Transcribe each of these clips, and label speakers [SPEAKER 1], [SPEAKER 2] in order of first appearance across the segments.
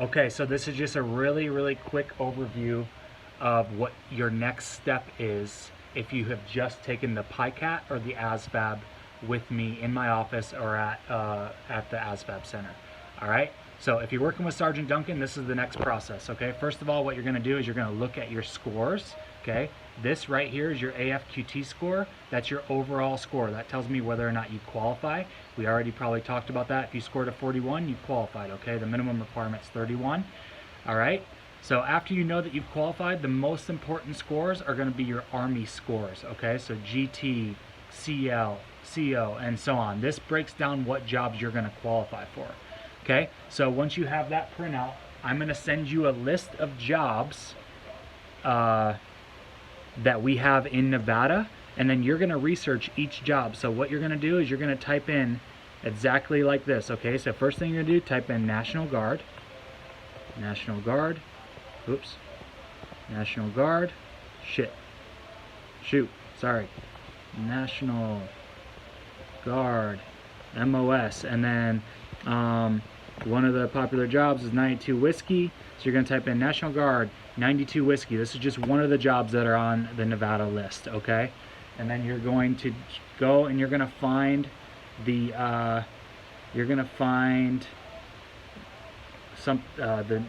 [SPEAKER 1] Okay, so this is just a really quick overview of what your next step is if you have just taken the PICAT or the ASVAB with me in my office or at the ASVAB center. All right, so if you're working with Sergeant Duncan, this is the next process. Okay, first of all, what you're going to do is you're going to look at your scores. Okay, this right here is your AFQT score. That's your overall score. That tells me whether or not you qualify. We already probably talked about that. If you scored a 41, you qualified. Okay, the minimum requirement is 31. All right, so after you know that you've qualified, the most important scores are going to be your Army scores. Okay, so GT, CL, CO, and so on. This breaks down what jobs you're going to qualify for. Okay, so once you have that printout, I'm going to send you a list of jobs that we have in Nevada, and then you're going to research each job. So what you're going to do is you're going to type in exactly like this. Okay, so first thing you're going to do, type in National Guard, National Guard, oops, National Guard, sorry, National Guard, MOS, and then one of the popular jobs is 92 Whiskey, so you're going to type in National Guard 92 Whiskey. This is just one of the jobs that are on the Nevada list, okay? And then you're going to go and you're going to find the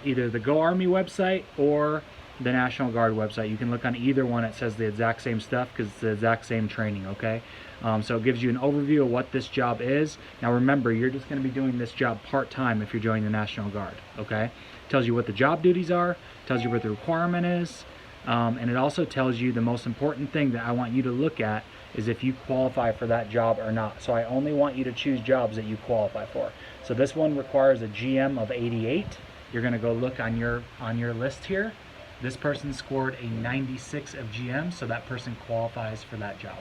[SPEAKER 1] either the Go Army website or the National Guard website. You can look on either one. It says the exact same stuff because it's the exact same training, okay? So it gives you an overview of what this job is. Now remember, you're just going to be doing this job part-time if you're joining the National Guard, okay? It tells you what the job duties are, tells you what the requirement is, and it also tells you the most important thing that I want you to look at is if you qualify for that job or not. So I only want you to choose jobs that you qualify for. So this one requires a GM of 88. You're going to go look on your list here. This person scored a 96 of GM, so that person qualifies for that job.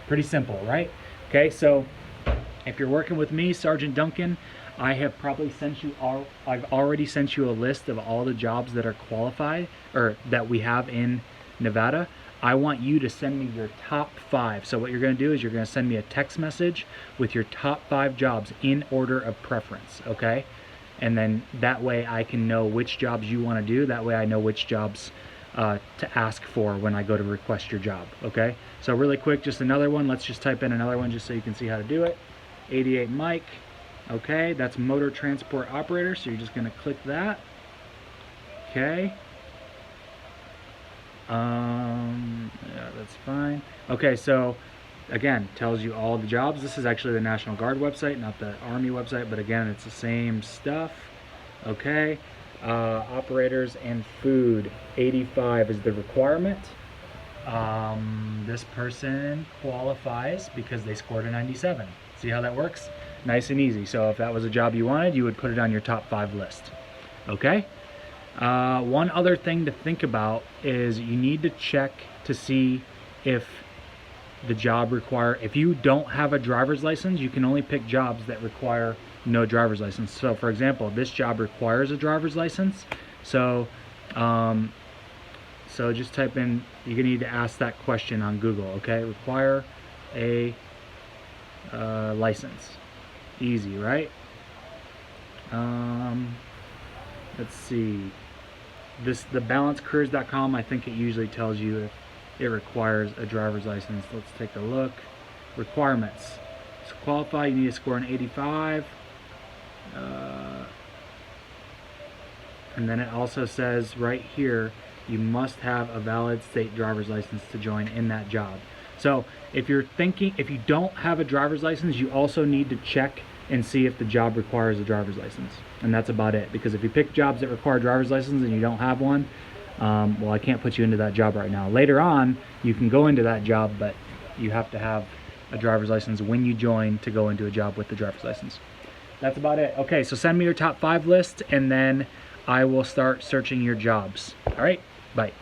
[SPEAKER 1] Pretty simple, right? Okay, so if you're working with me, Sergeant Duncan, I've already sent you a list of all the jobs that are qualified or that we have in Nevada. I want you to send me your top 5. So what you're going to do is you're going to send me a text message with your top 5 jobs in order of preference, okay? And then that way I can know which jobs you want to do. That way I know which jobs to ask for when I go to request your job, okay? So really quick, just another one. Let's just type in another one just so you can see how to do it. 88 Mike, okay, that's motor transport operator, so you're just going to click that, okay. Yeah, that's fine. Okay, so again, tells you all the jobs. This is actually the National Guard website, not the Army website, but again, it's the same stuff. Okay, operators and food, 85 is the requirement. This person qualifies because they scored a 97. See how that works? Nice and easy. So if that was a job you wanted, you would put it on your top 5 list. Okay? One other thing to think about is you need to check to see if the job if you don't have a driver's license, you can only pick jobs that require no driver's license. So for example, this job requires a driver's license. So just type in, you're gonna need to ask that question on Google, okay? Require a license. Easy, right? Let's see. The balancecareers.com, I think it usually tells you if it requires a driver's license. Let's take a look. Requirements. To qualify, you need to score an 85. And then it also says right here, you must have a valid state driver's license to join in that job. So if you don't have a driver's license, you also need to check and see if the job requires a driver's license. And that's about it, because if you pick jobs that require a driver's license and you don't have one, well, I can't put you into that job right now. Later on, you can go into that job, but you have to have a driver's license when you join to go into a job with the driver's license. That's about it. Okay, so send me your top 5 list, and then I will start searching your jobs. All right, bye.